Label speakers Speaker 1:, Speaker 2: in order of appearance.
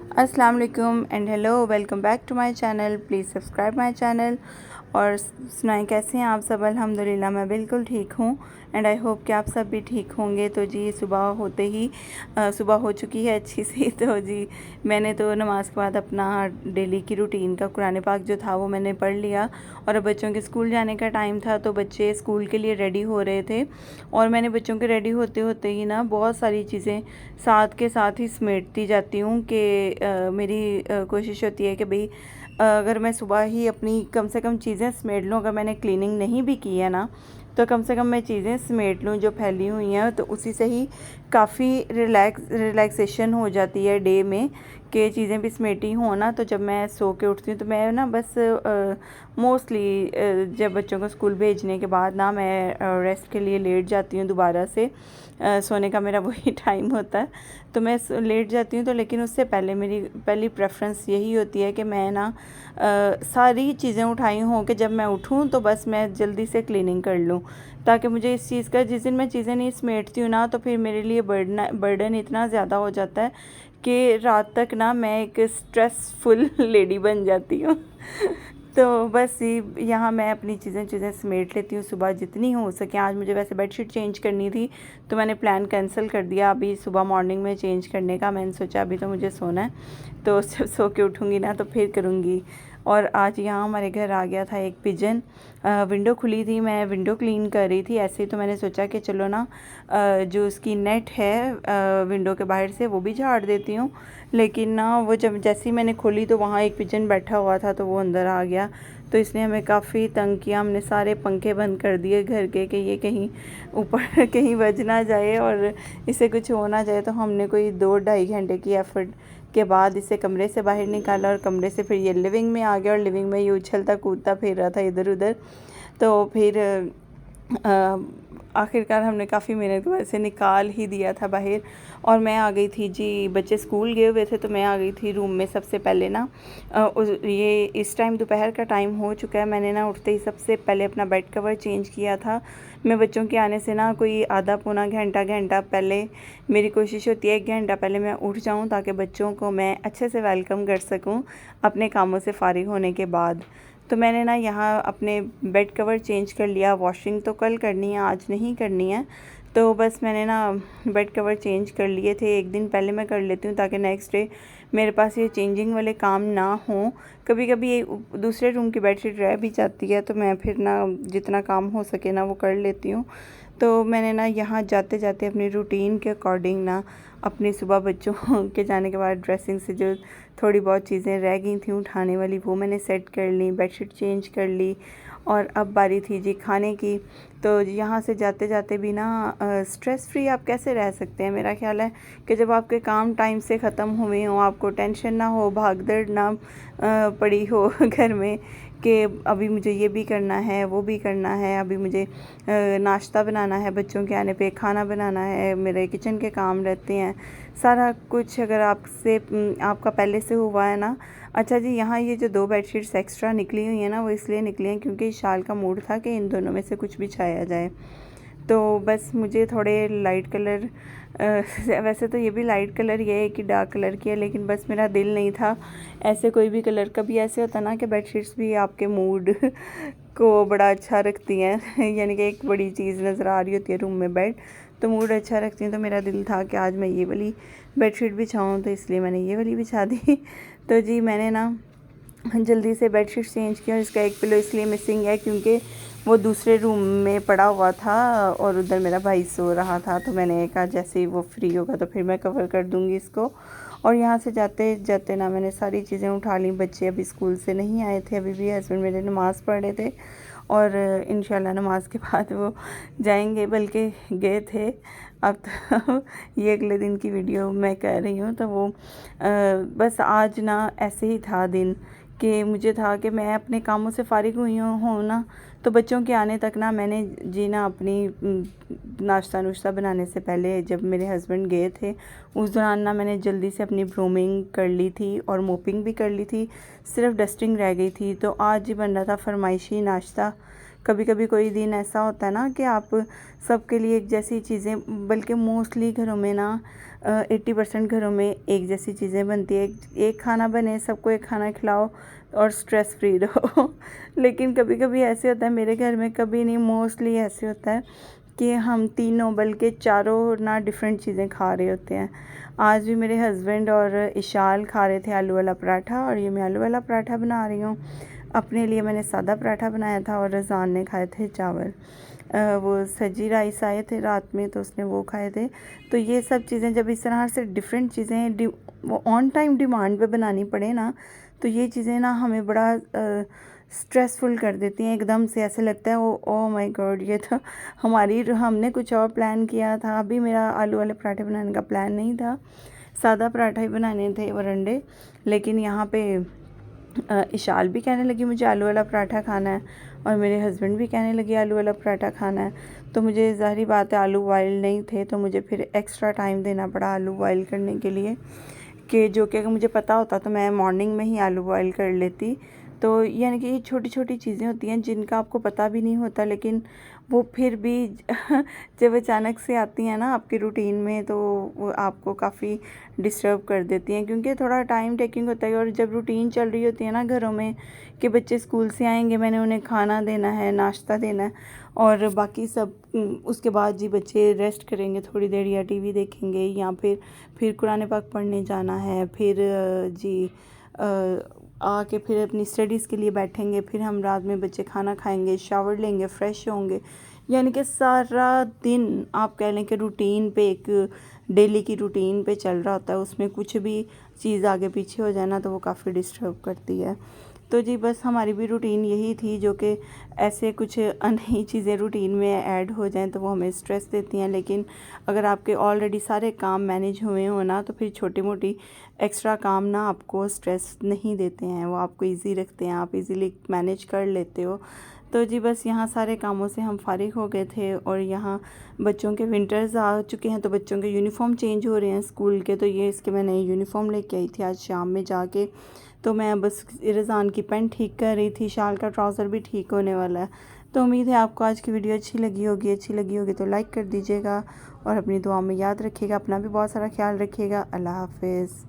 Speaker 1: अस्सलाम वालेकुम and hello, welcome back to my channel. Please subscribe my channel. और सुनाएं कैसे हैं आप सब। अल्हम्दुलिल्लाह मैं बिल्कुल ठीक हूँ एंड आई होप कि आप सब भी ठीक होंगे। तो जी सुबह होते ही सुबह हो चुकी है अच्छी सी। तो जी मैंने तो नमाज़ के बाद अपना डेली की रूटीन का कुरान पाक जो था वो मैंने पढ़ लिया। और अब बच्चों के स्कूल जाने का टाइम था तो बच्चे स्कूल के लिए रेडी हो रहे थे और मैंने बच्चों के रेडी होते होते ही ना बहुत सारी चीज़ें साथ के साथ ही समेटती जाती हूँ कि मेरी कोशिश होती है कि भाई अगर मैं सुबह ही अपनी कम से कम चीज़ें समेट लूँ। अगर मैंने क्लीनिंग नहीं भी की है ना तो कम से कम मैं चीज़ें समेट लूँ जो फैली हुई हैं, तो उसी से ही काफ़ी रिलैक्सेशन हो जाती है डे में कि चीज़ें भी समेटी हों ना। तो जब मैं सो के उठती हूँ तो मैं ना बस मोस्टली जब बच्चों को स्कूल भेजने के बाद ना मैं रेस्ट के लिए लेट जाती हूँ दोबारा से। सोने का मेरा वही टाइम होता है तो मैं लेट जाती हूँ। तो लेकिन उससे पहले मेरी पहली प्रेफरेंस यही होती है कि मैं ना सारी चीज़ें उठाई हों कि जब मैं उठूँ तो बस मैं जल्दी से क्लीनिंग कर लूँ, ताकि मुझे इस चीज़ का जिस दिन मैं चीज़ें नहीं समेटती हूँ ना तो फिर मेरे लिए बर्डन इतना ज़्यादा हो जाता है कि रात तक ना मैं एक स्ट्रेसफुल लेडी बन जाती हूँ। तो बस यहाँ मैं अपनी चीज़ें समेट लेती हूँ सुबह जितनी हो सके। आज मुझे वैसे बेडशीट चेंज करनी थी तो मैंने प्लान कैंसिल कर दिया अभी सुबह मॉर्निंग में चेंज करने का। मैंने सोचा अभी तो मुझे सोना है, तो जब सो के उठूँगी ना तो फिर करूँगी। और आज यहाँ हमारे घर आ गया था एक पिजन। विंडो खुली थी, मैं विंडो क्लीन कर रही थी ऐसे ही, तो मैंने सोचा कि चलो ना जो उसकी नेट है विंडो के बाहर से वो भी झाड़ देती हूँ। लेकिन ना वो जब जैसे ही मैंने खोली तो वहाँ एक पिजन बैठा हुआ था तो वो अंदर आ गया। तो इसने हमें काफ़ी तंग किया। हमने सारे पंखे बंद कर दिए घर के कि ये कहीं ऊपर कहीं बज ना जाए और इसे कुछ हो ना जाए। तो हमने कोई 2-2.5 घंटे की एफ़र्ट के बाद इसे कमरे से बाहर निकाला और कमरे से फिर ये लिविंग में आ गया और लिविंग में ये उछलता कूदता फिर रहा था इधर उधर। तो फिर आखिरकार हमने काफ़ी मेहनत के बाद इसे निकाल ही दिया था बाहर। और मैं आ गई थी जी, बच्चे स्कूल गए हुए थे तो मैं आ गई थी रूम में सबसे पहले ना। ये इस टाइम दोपहर का टाइम हो चुका है। मैंने ना उठते ही सबसे पहले अपना बेड कवर चेंज किया था। मैं बच्चों के आने से ना कोई आधा पौना घंटा पहले मेरी कोशिश होती है 1 घंटा पहले मैं उठ जाऊं ताकि बच्चों को मैं अच्छे से वेलकम कर सकूं अपने कामों से फ़ारिग होने के बाद। तो मैंने ना यहाँ अपने बेड कवर चेंज कर लिया। वॉशिंग तो कल करनी है, आज नहीं करनी है। तो बस मैंने ना बेड कवर चेंज कर लिए थे, एक दिन पहले मैं कर लेती हूँ ताकि नेक्स्ट डे मेरे पास ये चेंजिंग वाले काम ना हो। कभी कभी दूसरे रूम की बेडशीट रह भी जाती है तो मैं फिर ना जितना काम हो सके ना वो कर लेती हूँ। तो मैंने ना यहाँ जाते जाते अपनी रूटीन के अकॉर्डिंग ना अपनी सुबह बच्चों के जाने के बाद ड्रेसिंग से जो थोड़ी बहुत चीज़ें रह गई थी उठाने वाली वो मैंने सेट कर ली, बेडशीट चेंज कर ली। और अब बारी थी जी खाने की। तो यहाँ से जाते जाते भी ना स्ट्रेस फ्री आप कैसे रह सकते हैं। मेरा ख्याल है कि जब आपके काम टाइम से ख़त्म हुए हों, आपको टेंशन ना हो, भागदौड़ ना पड़ी हो घर में कि अभी मुझे ये भी करना है वो भी करना है, अभी मुझे नाश्ता बनाना है, बच्चों के आने पे खाना बनाना है, मेरे किचन के काम रहते हैं, सारा कुछ अगर आपका पहले से हुआ है ना। अच्छा जी, यहाँ ये जो 2 बेडशीट्स एक्स्ट्रा निकली हुई हैं ना वो इसलिए निकली हैं क्योंकि इस शाल का मूड था कि इन दोनों में से कुछ बिछाया जाए। तो बस मुझे थोड़े लाइट कलर वैसे तो ये भी लाइट कलर ये है कि डार्क कलर की है, लेकिन बस मेरा दिल नहीं था ऐसे कोई भी कलर। कभी ऐसे होता ना कि बेडशीट्स भी आपके मूड को बड़ा अच्छा रखती हैं यानी कि एक बड़ी चीज़ नज़र आ रही होती है रूम में बेड तो मूड अच्छा रखती हैं। तो मेरा दिल था कि आज मैं ये वाली बेडशीट बिछाऊँ तो इसलिए मैंने ये वाली बिछा दी। तो जी मैंने ना जल्दी से बेडशीट चेंज किया और इसका एक पिलो इसलिए मिसिंग है क्योंकि वो दूसरे रूम में पड़ा हुआ था और उधर मेरा भाई सो रहा था। तो मैंने कहा जैसे ही वो फ्री होगा तो फिर मैं कवर कर दूँगी इसको। और यहाँ से जाते जाते ना मैंने सारी चीज़ें उठा ली। बच्चे अभी स्कूल से नहीं आए थे, अभी भी हस्बैंड मेरे नमाज़ पढ़ रहे थे और इंशाल्लाह नमाज के बाद वो जाएंगे, बल्कि गए थे। अब तो ये अगले दिन की वीडियो मैं कर रही हूँ। तो वो बस आज ना ऐसे ही था दिन कि मुझे था कि मैं अपने कामों से फ़ारिग हुई हूँ ना। तो बच्चों के आने तक ना मैंने जी ना अपनी नाश्ता नुश्ता बनाने से पहले जब मेरे हस्बैंड गए थे उस दौरान ना मैंने जल्दी से अपनी ब्रूमिंग कर ली थी और मोपिंग भी कर ली थी, सिर्फ डस्टिंग रह गई थी। तो आज ही बन रहा था फरमाइशी नाश्ता। कभी कभी कोई दिन ऐसा होता है ना कि आप सबके लिए एक जैसी चीज़ें, बल्कि मोस्टली घरों में ना 80% घरों में एक जैसी चीज़ें बनती है, एक खाना बने, सबको एक खाना खिलाओ और स्ट्रेस फ्री रहो। लेकिन कभी कभी ऐसे होता है, मेरे घर में कभी नहीं, मोस्टली ऐसे होता है कि हम तीनों बल्कि चारों ना डिफरेंट चीज़ें खा रहे होते हैं। आज भी मेरे हस्बैंड और इशाल खा रहे थे आलू वाला पराठा, और ये मैं आलू वाला पराठा बना रही हूँ। अपने लिए मैंने सादा पराठा बनाया था और रज़ान ने खाए थे चावल। वो सजी राइस आए थे रात में तो उसने वो खाए थे। तो ये सब चीज़ें जब इस तरह से डिफरेंट चीज़ें वो ऑन टाइम डिमांड पे बनानी पड़े ना, तो ये चीज़ें ना हमें बड़ा स्ट्रेसफुल कर देती हैं। एकदम से ऐसे लगता है ओ माय गॉड, ये तो हमने कुछ और प्लान किया था। अभी मेरा आलू वाले पराठे बनाने का प्लान नहीं था, सादा पराठा ही बनाने थे और अंडे। लेकिन यहाँ पे इशाल भी कहने लगी मुझे आलू वाला पराठा खाना है, और मेरे हस्बैंड भी कहने लगे आलू वाला पराठा खाना है। तो मुझे ज़ाहिर बात है आलू बॉयल नहीं थे, तो मुझे फिर एक्स्ट्रा टाइम देना पड़ा आलू बॉयल करने के लिए, कि जो कि अगर मुझे पता होता तो मैं मॉर्निंग में ही आलू बॉयल कर लेती। तो यानी कि ये छोटी छोटी चीज़ें होती हैं जिनका आपको पता भी नहीं होता, लेकिन वो फिर भी जब अचानक से आती हैं ना आपके रूटीन में, तो वो आपको काफ़ी डिस्टर्ब कर देती हैं, क्योंकि थोड़ा टाइम टेकिंग होता है। और जब रूटीन चल रही होती है ना घरों में कि बच्चे स्कूल से आएंगे, मैंने उन्हें खाना देना है, नाश्ता देना है, और बाकी सब उसके बाद जी बच्चे रेस्ट करेंगे थोड़ी देर, या टीवी देखेंगे, या फिर कुरान पाक पढ़ने जाना है, फिर जी आके फिर अपनी स्टडीज़ के लिए बैठेंगे, फिर हम रात में बच्चे खाना खाएंगे, शावर लेंगे, फ्रेश होंगे। यानी कि सारा दिन आप कह लें कि रूटीन पे, एक डेली की रूटीन पे चल रहा होता है। उसमें कुछ भी चीज़ आगे पीछे हो जाए ना तो वो काफ़ी डिस्टर्ब करती है। तो जी बस हमारी भी रूटीन यही थी, जो कि ऐसे कुछ नई चीज़ें रूटीन में ऐड हो जाएं तो वो हमें स्ट्रेस देती हैं। लेकिन अगर आपके ऑलरेडी सारे काम मैनेज हुए हो ना, तो फिर छोटी मोटी एक्स्ट्रा काम ना आपको स्ट्रेस नहीं देते हैं, वो आपको इजी रखते हैं, आप इजीली मैनेज कर लेते हो। तो जी बस यहाँ सारे कामों से हम फारिग हो गए थे, और यहाँ बच्चों के विंटर्स आ चुके हैं, तो बच्चों के यूनिफ़ॉर्म चेंज हो रहे हैं स्कूल के। तो ये इसके मैं नई यूनिफ़ॉर्म लेके आई थी आज शाम में जाके। तो मैं बस रज़ान की पैंट ठीक कर रही थी, शाल का ट्राउज़र भी ठीक होने वाला है। तो उम्मीद है आपको आज की वीडियो अच्छी लगी होगी तो लाइक कर दीजिएगा, और अपनी दुआ में याद रखिएगा, अपना भी बहुत सारा ख्याल रखिएगा। अल्लाह हाफ़िज़।